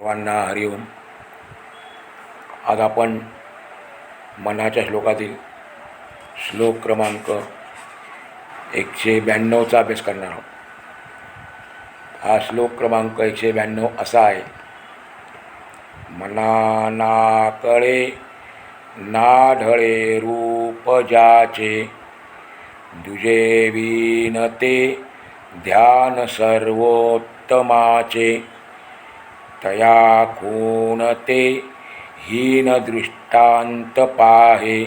सर्वांना हरिओम. आज आपण मनाच्या श्लोकातील श्लोक क्रमांक 192चा अभ्यास करणार आहोत. हा श्लोक क्रमांक 192 असा आहे: मना ना कळे ना ढळे रूप जाचे, दुजे विनते ध्यान सर्वोत्तमाचे, तया खूणते हीन दृष्टांत पाहे,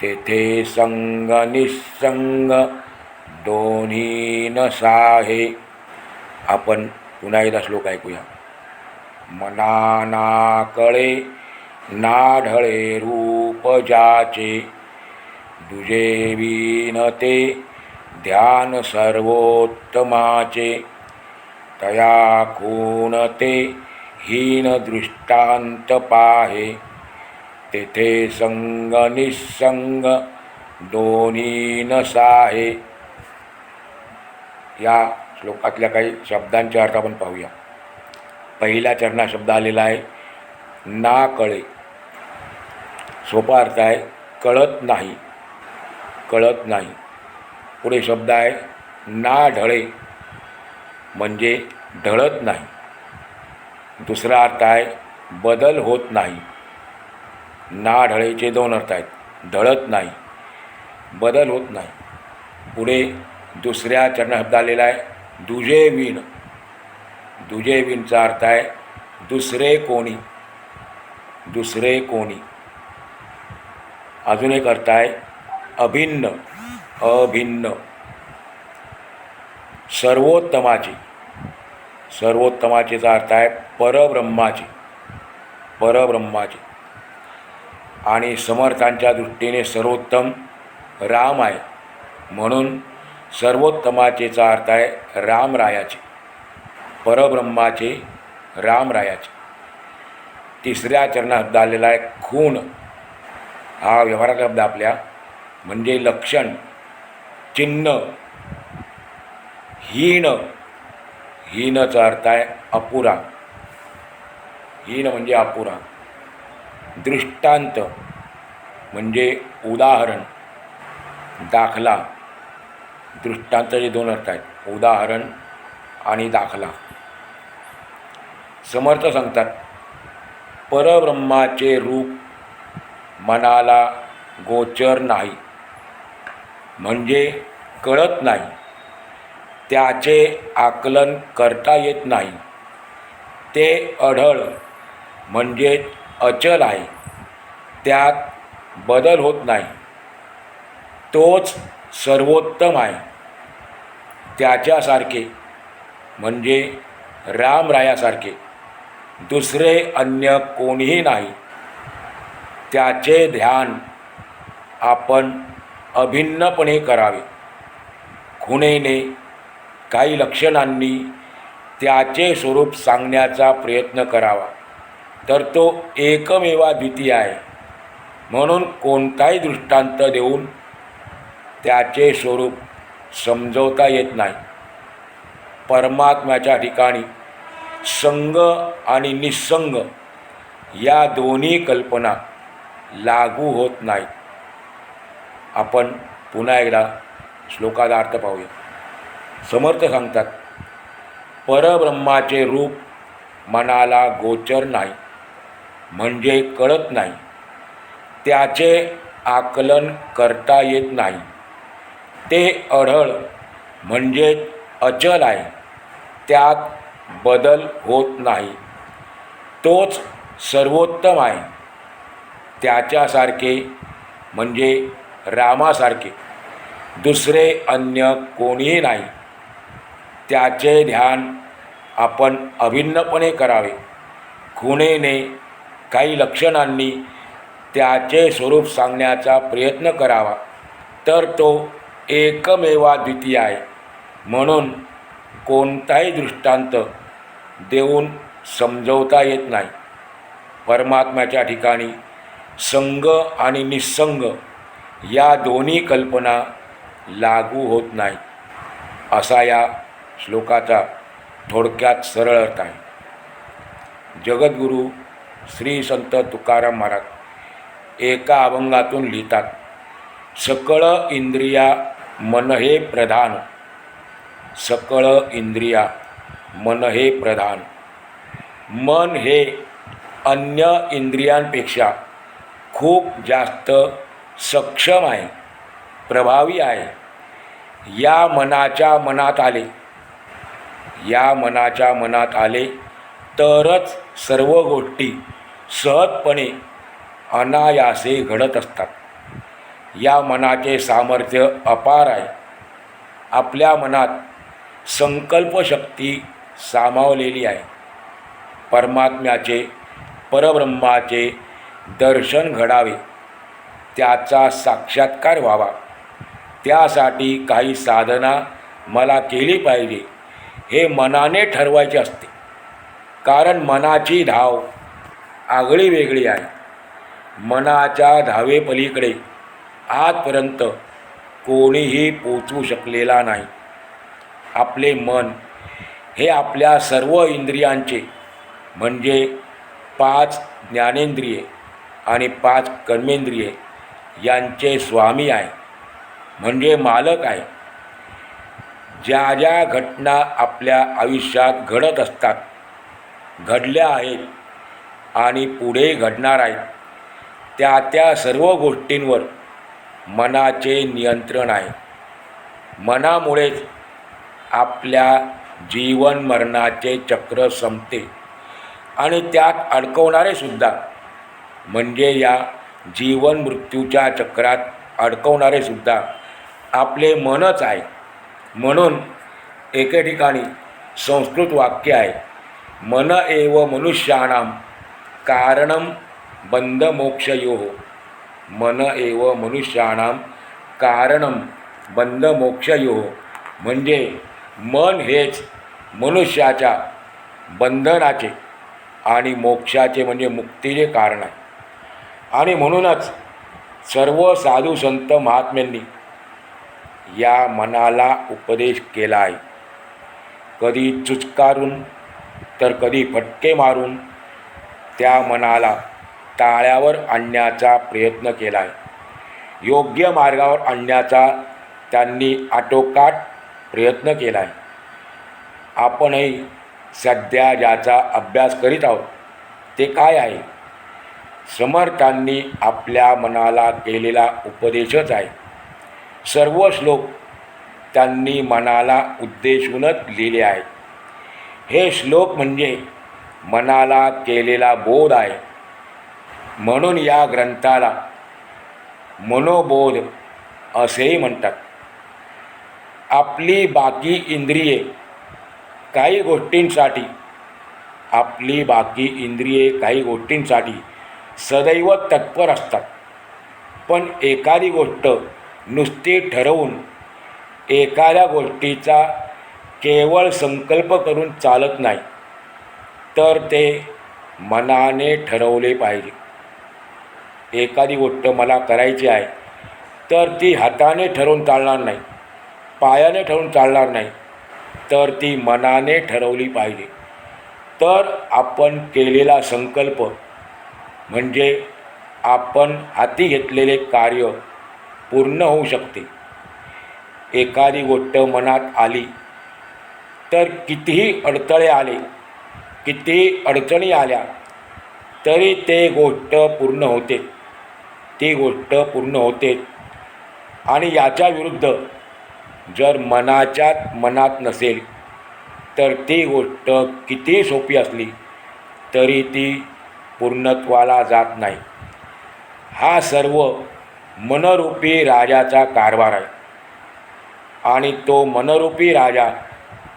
तेथे संग निसंग दोन्ही न साहे. आपण पुन्हा एकदा श्लोक ऐकूया. मना ना कळे ना ढळे रूप जाचे, दुजे विनते ध्यान सर्वोत्तमाचे, तया खूणते हीन दृष्टांत पाहे, तेथे संग निसंग दोन्ही न साहे. या श्लोकातल्या काही शब्दांचे अर्थ आपण पाहूया. पहिला चरणा शब्द आलेला आहे ना कळे. सोपा अर्थ आहे कळत नाही, कळत नाही. पुढे शब्द आहे ना ढळे म्हणजे ढळत नाही. दुसरा अर्थ आहे बदल होत नाही. ना ढळेचे दोन अर्थ आहेत, ढळत नाही, बदल होत नाही. पुढे दुसऱ्या चरण शब्द आलेला आहे दुजे विण. दुजे विणचा अर्थ आहे दुसरे कोणी, दुसरे कोणी. अजून एक अर्थ आहे अभिन्न, अभिन्न. सर्वोत्तमाचे. सर्वोत्तमाचेचा अर्थ आहे परब्रह्माचे, परब्रह्माचे. आणि समर्थांच्या दृष्टीने सर्वोत्तम राम आहे, म्हणून सर्वोत्तमाचेचा अर्थ आहे रामरायाचे, परब्रह्माचे रामरायाचे. तिसऱ्या चरणात शब्द आलेला आहे खूण. हा व्यवहाराचा शब्द आपल्या म्हणजे लक्षण, चिन्ह. हीन. हीनचा अर्थ आहे अपुरा, हीन म्हणजे अपुरा. दृष्टांत म्हणजे उदाहरण, दाखला. दृष्टांताचे दोन अर्थ आहेत, उदाहरण आणि दाखला. समर्थ सांगतात परब्रह्माचे रूप मनाला गोचर नाही म्हणजे कळत नाही, त्याचे आकलन करता येत नाही. ते अढळ म्हणजे अचल आहे, त्यात बदल होत नाही. तोच सर्वोत्तम आहे, त्याच्यासारखे म्हणजे रामरायासारखे दुसरे अन्य कोणीही नाही. त्याचे ध्यान आपण अभिन्नपणे करावे, खुणेने काही लक्षणांनी त्याचे स्वरूप सांगण्याचा प्रयत्न करावा, तर तो एकमेवा द्वितीय आहे. म्हणून कोणताही दृष्टांत देऊन त्याचे स्वरूप समजवता येत नाही. परमात्म्याच्या ठिकाणी संग आणि निसंग या दोन्ही कल्पना लागू होत नाहीत. आपण पुन्हा एकदा श्लोकाचा अर्थ पाहूया. समर्थ सांगतात परब्रह्माचे रूप मनाला गोचर नाही म्हणजे कळत नाही, त्याचे आकलन करता येत नाही. ते अढळ म्हणजे अचल आहे, त्यात बदल होत नाही. तोच सर्वोत्तम आहे, त्याच्यासारखे म्हणजे रामासारखे दुसरे अन्य कोणीही नाही. त्याचे ध्यान आपण अभिन्नपणे करावे, खुणेने काही लक्षणांनी त्याचे स्वरूप सांगण्याचा प्रयत्न करावा, तर तो एकमेवा द्वितीय आहे. म्हणून कोणताही दृष्टांत देऊन समजवता येत नाही. परमात्म्याच्या ठिकाणी संग आणि निसंग या दोन्ही कल्पना लागू होत नाही. असा या श्लोकाचा थोडक्यात सरळ अर्थ आहे. जगद्गुरू श्री संत तुकाराम महाराज एका अभंगातून लिहितात, सकळ इंद्रिया मन हे प्रधान, सकळ इंद्रिया मन हे प्रधान. मन हे अन्य इंद्रियांपेक्षा खूप जास्त सक्षम आहे, प्रभावी आहे. या मनाच्या मनात आले तरच सर्व गोष्टी सहजपणे अनायासे घडत असतात. या मनाचे सामर्थ्य अपार आहे. आपल्या मनात संकल्पशक्ती सामावलेली आहे. परमात्म्याचे, परब्रह्माचे दर्शन घडावे, त्याचा साक्षात्कार व्हावा, त्यासाठी काही साधना मला केली पाहिजे हे मनाने ठरवायचे असते. कारण मनाची धाव आगळी वेगळी आहे. मनाच्या धावेपलीकडे आजपर्यंत कोणीही पोचू शकलेला नाही. आपले मन हे आपल्या सर्व इंद्रियांचे म्हणजे 5 ज्ञानेंद्रिये आणि 5 कर्मेंद्रिये यांचे स्वामी आहे, म्हणजे मालक आहे. ज्या ज्या घटना आपल्या आयुष्यात घडत असतात, घडल्या आहेत आणि पुढे घडणार आहेत, त्या सर्व गोष्टींवर मनाचे नियंत्रण आहे. मनामुळेच आपल्या जीवन मरणाचे चक्र संपते आणि त्यात अडकवणारे सुद्धा, म्हणजे या जीवन मृत्यूच्या चक्रात अडकवणारे सुद्धा आपले मनच आहे. म्हणून एके ठिकाणी संस्कृत वाक्य आहे, मन एव मनुष्याणाम कारणम बंधमोक्षयोः. मन एव मनुष्याणाम कारणम बंधमोक्षयोः, म्हणजे मन हेच मनुष्याच्या बंधनाचे आणि मोक्षाचे म्हणजे मुक्तीचे कारण आहे. आणि म्हणूनच सर्व साधू संत महात्म्यांनी या मनाला उपदेश केला आहे. कधी चुचकारून तर कधी फटके मारून त्या मनाला ताळ्यावर आणण्याचा प्रयत्न केला आहे. योग्य मार्गावर आणण्याचा त्यांनी आटोकाट प्रयत्न केला आहे. आपणही सध्या ज्याचा अभ्यास करीत आहोत ते काय आहे? समर्थांनी आपल्या मनाला केलेला उपदेशच आहे. सर्व श्लोक त्यांनी मनाला उद्देशूनच लिहिले आहेत. हे श्लोक म्हणजे मनाला केलेला बोध आहे. म्हणून या ग्रंथाला मनोबोध असेही म्हणतात. आपली बाकी इंद्रिये काही गोष्टींसाठी सदैव तत्पर असतात. पण एखादी गोष्ट नुसती ठरवून एखाद्या गोष्टीचा केवळ संकल्प करून चालत नाही, तर ते मनाने ठरवले पाहिजे. एखादी गोष्ट मला करायची आहे तर ती हाताने ठरवून चालणार नाही, पायाने ठरवून चालणार नाही, तर ती मनाने ठरवली पाहिजे. तर आपण केलेला संकल्प म्हणजे आपण हाती घेतलेले कार्य पूर्ण होऊ शकते. एखादी गोष्ट मनात आली तर कितीही अडथळे आले, कितीही अडचणी आल्या तरी ती गोष्ट पूर्ण होते. आणि याच्या विरुद्ध जर मनात नसेल तर ती गोष्ट किती सोपी असली तरी ती पूर्णत्वाला जात नाही. हा सर्व मनरूपी राजाचा कारभार आहे. आणि तो मनरूपी राजा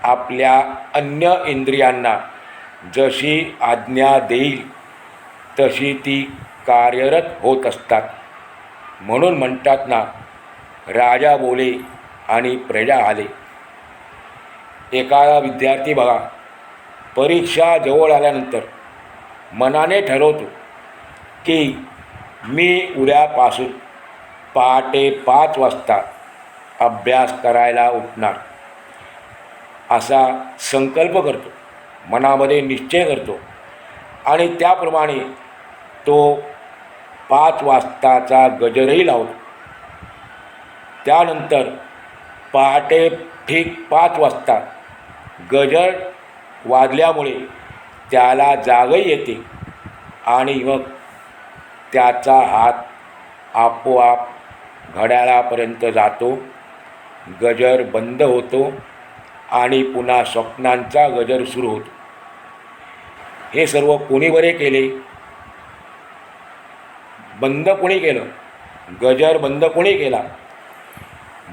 आपल्या अन्य इंद्रियांना जशी आज्ञा देईल तशी ती कार्यरत होत असतात. म्हणून म्हणतात ना, राजा बोले आणि प्रजा आले. एखादा विद्यार्थी बघा, परीक्षा जवळ आल्यानंतर मनाने ठरवतो की मी उद्यापासून पहाटे 5 वाजता अभ्यास करायला उठणार, असा संकल्प करतो, मनामध्ये निश्चय करतो. आणि त्याप्रमाणे तो 5 वाजताचा गजरही लावतो. त्यानंतर पहाटे ठीक 5 वाजता गजर वाजल्यामुळे त्याला जागही येते आणि मग त्याचा हात आपोआप घड्याळापर्यंत जातो, गजर बंद होतो आणि पुन्हा स्वप्नांचा गजर सुरू होतो. हे सर्व कोणी बरे केले? बंद कोणी केलं? गजर बंद कोणी केला?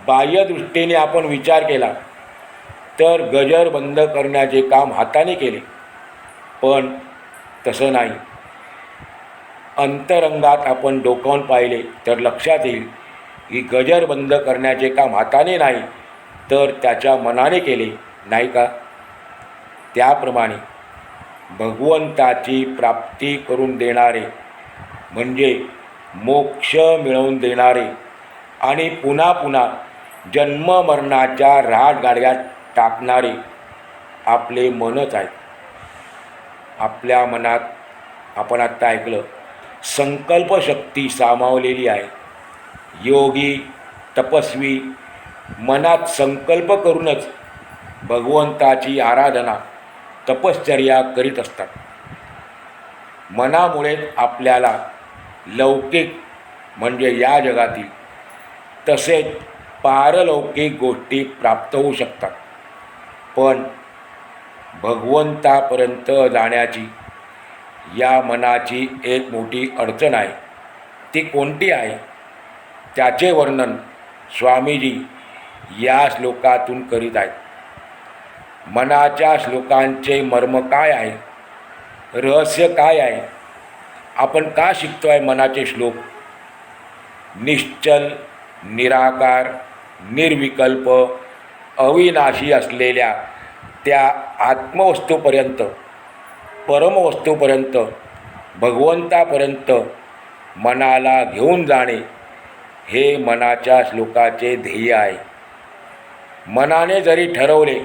बाह्यदृष्टीने आपण विचार केला तर गजर बंद करण्याचे काम हाताने केले, पण तसं नाही. अंतरंगात आपण डोकावून पाहिले तर लक्षात येईल की गजर बंद करण्याचे काम हाताने नाही तर त्याच्या मनाने केले, नाही का? त्याप्रमाणे भगवंताची प्राप्ती करून देणारे म्हणजे मोक्ष मिळवून देणारे आणि पुन्हा पुन्हा जन्ममरणाच्या राहटगाड्यात टाकणारे आपले मनच आहे. आपल्या मनात आपण आत्ता ऐकलं संकल्पशक्ती सामावलेली आहे. योगी तपस्वी मनात संकल्प करूनच भगवंताची आराधना तपश्चर्या करीत असतात. मनामुळे आपल्याला लौकिक म्हणजे या जगातील तसेच पारलौकिक गोष्टी प्राप्त होऊ शकतात, पण भगवंतापर्यंत जाण्याची या मनाची एक मोठी अडचण आहे. ती कोणती आहे? त्याचे वर्णन स्वामीजी या श्लोकातून करीत आहेत. मनाच्या श्लोकांचे मर्म काय आहे? रहस्य काय आहे? आपण का शिकतो आहे मनाचे श्लोक? निश्चल, निराकार, निर्विकल्प, अविनाशी असलेल्या त्या आत्मवस्तूपर्यंत, परमवस्तूपर्यंत, भगवंतापर्यंत मनाला घेऊन जाणे हे मनाच्या श्लोकाचे ध्येय आहे. मनाने जरी ठरवले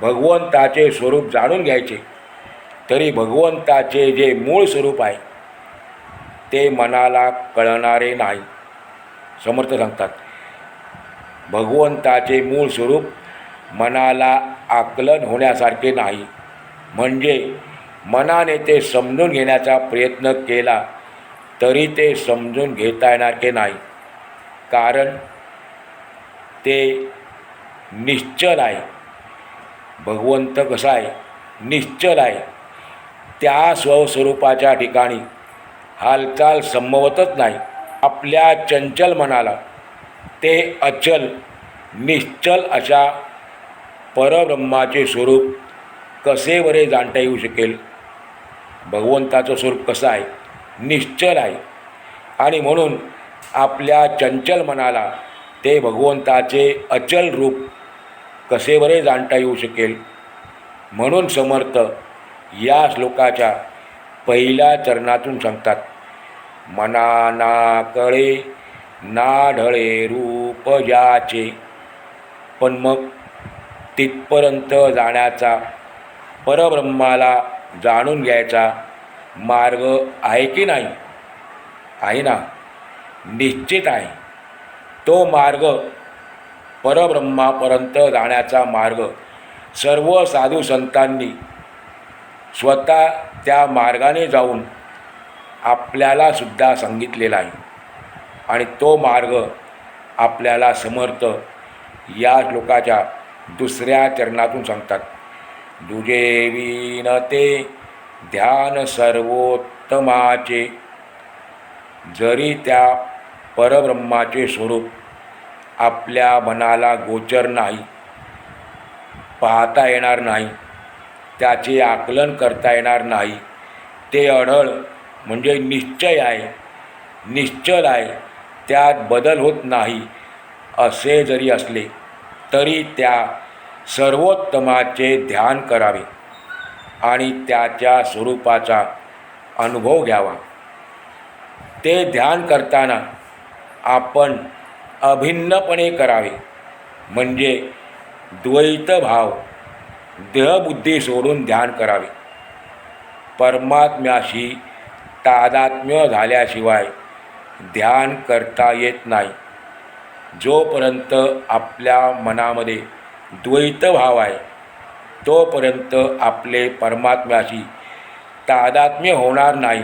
भगवंताचे स्वरूप जाणून घ्यायचे, तरी भगवंताचे जे मूळ स्वरूप आहे ते मनाला कळणारे नाही. समर्थ सांगतात भगवंताचे मूळ स्वरूप मनाला आकलन होण्यासारखे नाही. म्हणजे मनाने ते समजून घेण्याचा प्रयत्न केला तरी ते समजून घेता येणार की नाही, कारण ते निश्चल आहे. भगवंत कसा आहे? निश्चल आहे. त्या स्वस्वरूपाच्या ठिकाणी हालचाल संभवतच नाही. आपल्या चंचल मनाला ते अचल निश्चल अशा परब्रह्माचे स्वरूप कसे बरे जाणता येऊ शकेल? भगवंताचं स्वरूप कसं आहे? निश्चल आहे. आणि म्हणून आपल्या चंचल मनाला ते भगवंताचे अचल रूप कसे बरे जाणता येऊ शकेल? म्हणून समर्थ या श्लोकाच्या पहिल्या चरणातून सांगतात, मना ना कळे ना ढळे रूप ज्याचे. पण मग तिथपर्यंत जाण्याचा, परब्रह्माला जाणून घ्यायचा मार्ग आहे की नाही? आहे ना, निश्चित आहे. तो मार्ग, परब्रह्मापर्यंत जाण्याचा मार्ग सर्व साधू संतांनी स्वतः त्या मार्गाने जाऊन आपल्याला सुद्धा सांगितलेला आहे. आणि तो मार्ग आपल्याला समर्थ या श्लोकाच्या दुसऱ्या चरणातून सांगतात, दुजे विन ते ध्यान सर्वोत्तमाचे. जरी त्या परब्रह्माचे स्वरूप आपल्या मनाला गोचर नाही, पाहता येणार नाही, त्याचे आकलन करता येणार नाही, ते अढळ म्हणजे निश्चय आहे, निश्चल आहे, त्यात बदल होत नाही असे जरी असले तरी त्या सर्वोत्तमाचे ध्यान करावे आणि त्याच्या स्वरूपाचा अनुभव घ्यावा. ते ध्यान करताना आपण अभिन्नपणे करावे, म्हणजे द्वैत भाव, देहबुद्धी सोडून ध्यान करावे. परमात्म्याशी तादात्म्य झाल्याशिवाय ध्यान करता येत नाही. जोपर्यंत आपल्या मनामध्ये द्वैतभाव आहे तोपर्यंत आपले परमात्म्याशी तादात्म्य होणार नाही,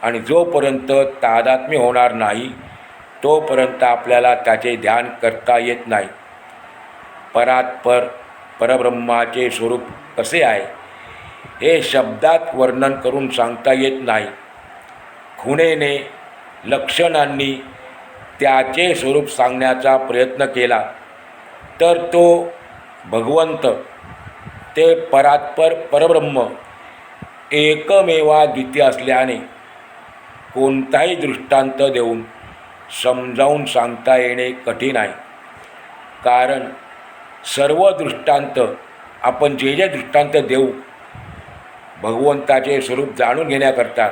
आणि जोपर्यंत तादात्म्य होणार नाही तोपर्यंत आपल्याला त्याचे ध्यान करता येत नाही. परात्पर परब्रह्माचे स्वरूप कसे आहे हे शब्दात वर्णन करून सांगता येत नाही. खुणेने लक्षणांनी त्याचे स्वरूप सांगण्याचा प्रयत्न केला तर तो भगवंत, ते परात्पर परब्रह्म एकमेवा द्वितीय असल्याने कोणताही दृष्टांत देऊन समजावून सांगता येणे कठीण आहे. कारण सर्व दृष्टांत आपण जे जे दृष्टांत देऊ, भगवंताचे स्वरूप जाणून घेण्याकरता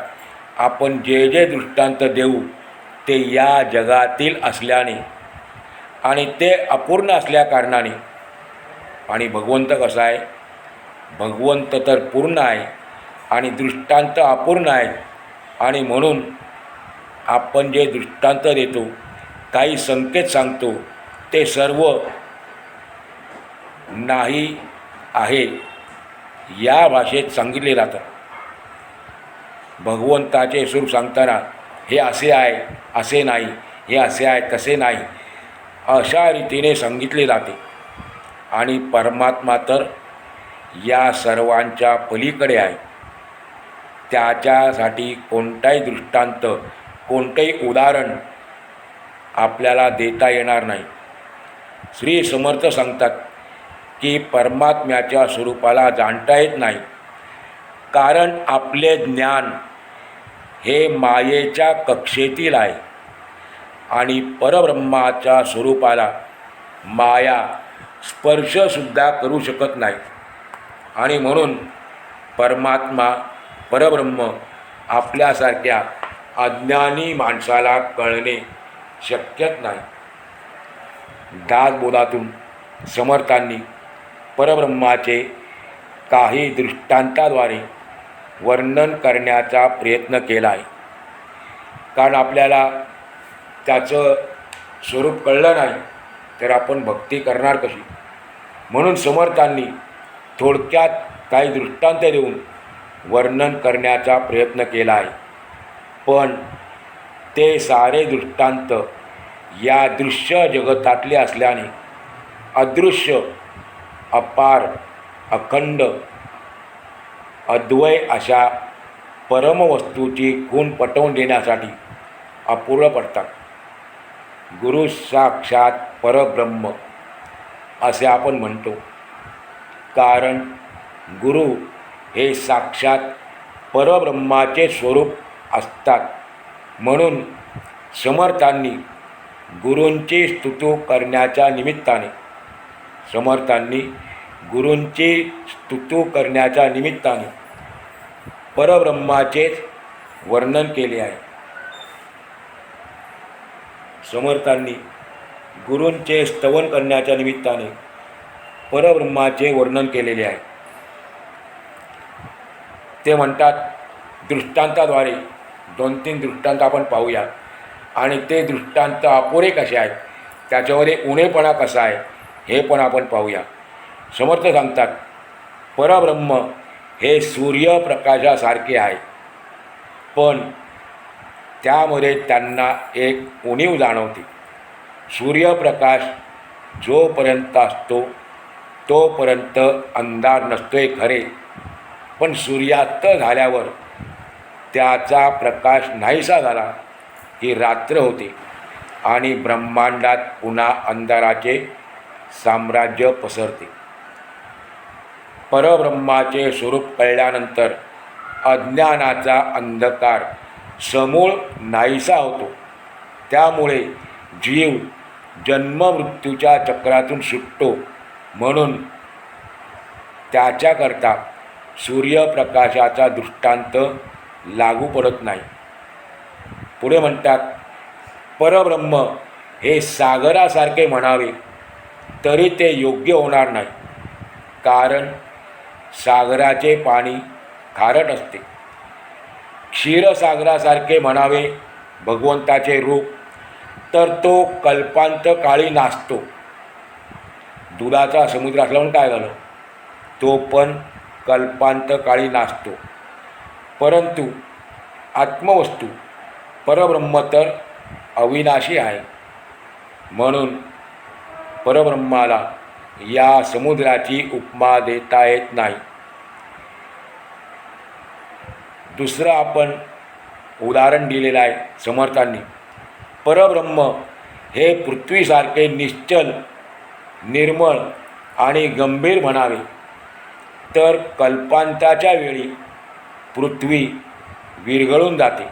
आपण जे जे दृष्टांत देऊ ते या जगातील असल्याने आणि ते अपूर्ण असल्याकारणाने, आणि भगवंत कसा आहे, भगवंत तर पूर्ण आहे आणि दृष्टांत अपूर्ण आहे, आणि म्हणून आपण जे दृष्टांत देतो, काही संकेत सांगतो, ते सर्व नाही आहे या भाषेत सांगितले जातात. भगवंताचे स्वरूप सांगताना हे असे आहे, असे नाही, हे असे आहे, तसे नाही, अशा रीतीने सांगितले जाते. आणि परमात्मा तर या सर्वांच्या पलीकडे आहे. त्याच्यासाठी कोणताही दृष्टांत, कोणतेही उदाहरण आपल्याला देता येणार नाही. श्री समर्थ सांगतात की परमात्म्याच्या स्वरूपाला जाणता येत नाही, कारण आपले ज्ञान हे मायेच्या कक्षेतील आहे आणि परब्रह्माच्या स्वरूपाला माया स्पर्शसुद्धा करू शकत नाही. आणि म्हणून परमात्मा परब्रह्म आपल्यासारख्या अज्ञानी माणसाला कळणे शक्यच नाही. दासबोधातून समर्थांनी परब्रह्माचे काही दृष्टांताद्वारे वर्णन करण्याचा प्रयत्न केला आहे. कारण आपल्याला त्याचं स्वरूप कळलं नाही तर आपण भक्ती करणार कशी. म्हणून समर्थांनी थोडक्यात काही दृष्टांत देऊन वर्णन करण्याचा प्रयत्न केला आहे. पण ते सारे दृष्टांत या दृश्य जगतातले असल्याने अदृश्य, अपार, अखंड, अद्वय अशा परमवस्तूची खूण पटवून देण्यासाठी अपूर्ण पडतात. गुरु साक्षात परब्रह्म असे आपण म्हणतो, कारण गुरु हे साक्षात परब्रह्माचे स्वरूप असतात. म्हणून समर्थांनी गुरूंची स्तुती करण्याच्या निमित्ताने परब्रह्माचेच वर्णन केले आहे. समर्थांनी गुरूंचे स्तवन करण्याच्या निमित्ताने परब्रह्माचे वर्णन केलेले आहे. ते म्हणतात, दृष्टांताद्वारे 2-3 दृष्टांत आपण पाहूया आणि ते दृष्टांत अपुरे कसे आहेत, त्याच्यामध्ये उणेपणा कसा आहे हे पण आपण पाहूया. समर्थ सांगतात, परब्रह्म हे सूर्यप्रकाशासारखे आहे, पण त्यामध्ये त्यांना एक उणीव जाणवते. सूर्यप्रकाश जोपर्यंत असतो तोपर्यंत अंधार नसतोय खरे, पण सूर्यास्त झाल्यावर त्याचा प्रकाश नाहीसा झाला की रात्र होते आणि ब्रह्मांडात पुन्हा अंधाराचे साम्राज्य पसरते. परब्रह्माचे स्वरूप कळल्यानंतर अज्ञानाचा अंधकार समूळ नाहीसा होतो. त्यामुळे जीव जन्ममृत्यूच्या चक्रातून सुटतो. म्हणून त्याच्याकरता सूर्यप्रकाशाचा दृष्टांत लागू पडत नाही. पुढे म्हणतात, परब्रह्म हे सागरासारखे म्हणावे तरी ते योग्य होणार नाही, कारण सागराचे पाणी खारट असते क्षीरसागरासारखे म्हणावे भगवंताचे रूप, तर तो कल्पांतकाळी नाचतो. दुधाचा समुद्र असल्यामुळे काय झालं, तो पण कल्पांतकाळी नाचतो. परंतु आत्मवस्तू परब्रह्म तर अविनाशी आहे. म्हणून परब्रह्माला या समुद्राची उपमा देता येत नाही. दुसरं आपण उदाहरण दिलेलं आहे समर्थांनी. परब्रह्म हे पृथ्वीसारखे निश्चल, निर्मळ आणि गंभीर म्हणावे, तर कल्पांताच्या वेळी पृथ्वी विरघळून जाते.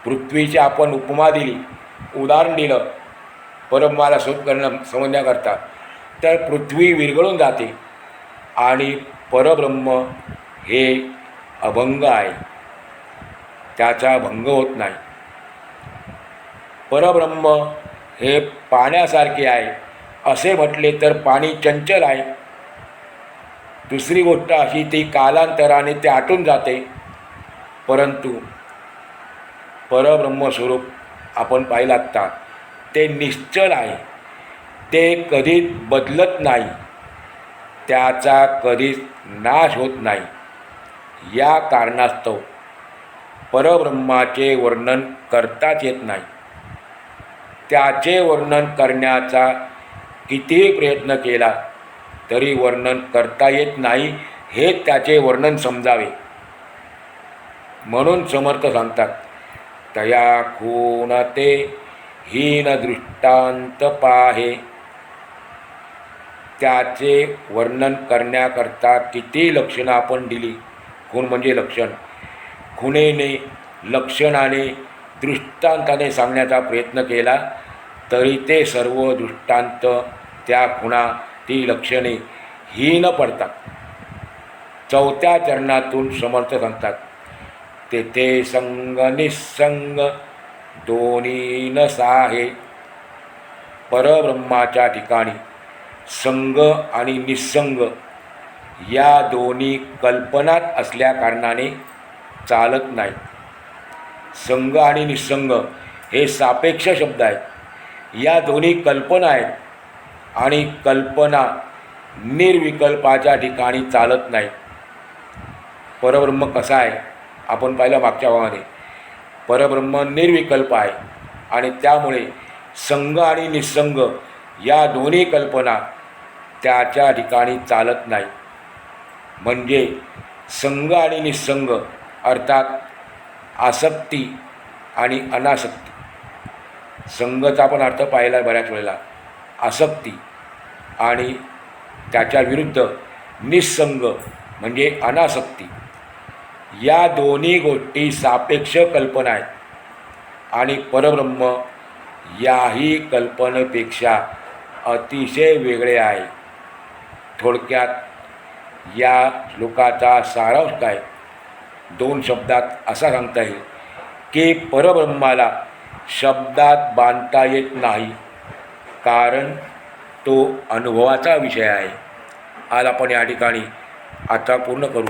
पृथ्वीची आपण उपमा दिली, उदाहरण दिलं परब्रह्माला समजण्याकरता, तर पृथ्वी विरघळून जाते आणि परब्रह्म हे अभंग आहे, त्याचा भंग होत नाही. परब्रह्म हे पाण्यासारखे आहे असे म्हटले तर पाणी चंचल आहे. दुसरी गोष्ट अशी, ती कालांतराने ते आटून जाते. परंतु परब्रह्मस्वरूप आपण पाहिलं आत्ता, ते निश्चल आहे, ते कधीच बदलत नाही, त्याचा कधीच नाश होत नाही. या कारणास्तव परब्रह्माचे वर्णन करताच येत नाही. त्याचे वर्णन करण्याचा कितीही प्रयत्न केला तरी वर्णन करता येत नाही, हे त्याचे वर्णन समजावे. म्हणून समर्थ सांगतात, तया खूणते हीन दृष्टांत पाहे. त्याचे वर्णन करण्याकरता किती लक्षणं आपण दिली. खूण म्हणजे लक्षण. खुणेने, लक्षणाने, दृष्टांताने सांगण्याचा प्रयत्न केला तरी ते सर्व दृष्टांत, त्या खुणा, ती लक्षणे हीन पडतात. चौथ्या चरणातून समर्थ सांगतात, तेथे संग निस्संग दोन्ही न साहे. परब्रह्माच्या ठिकाणी संग आणि निस्संग या दोन्ही कल्पनात असल्या कारणाने चालत नाही. संग आणि निस्संग हे सापेक्ष शब्द आहेत. या दोन्ही कल्पना आहेत आणि कल्पना निर्विकल्पाच्या ठिकाणी चालत नाही. परब्रह्म कसा आहे आपण पाहिलं मागच्या भागामध्ये. परब्रह्म निर्विकल्प आहे आणि त्यामुळे संग आणि निस्संग या दोन्ही कल्पना त्याच्या ठिकाणी चालत नाही. म्हणजे संग आणि निस्संग अर्थात आसक्ती आणि अनासक्ती. संगचा पण अर्थ पाहिला बऱ्याच वेळेला, आसक्ती, आणि त्याच्या विरुद्ध निस्संग म्हणजे अनासक्ती. या दोन्ही गोष्टी सापेक्ष कल्पना आहेत आणि परब्रह्म याही कल्पनेपेक्षा अतिशय वेगळे आहे. थोडक्यात या श्लोकाचा सारांश काय, दोन शब्दात असा सांगता येईल की परब्रह्माला शब्दात बांधता येत नाही, कारण तो अनुभवाचा विषय आहे. आज आपण या ठिकाणी आता पूर्ण करू.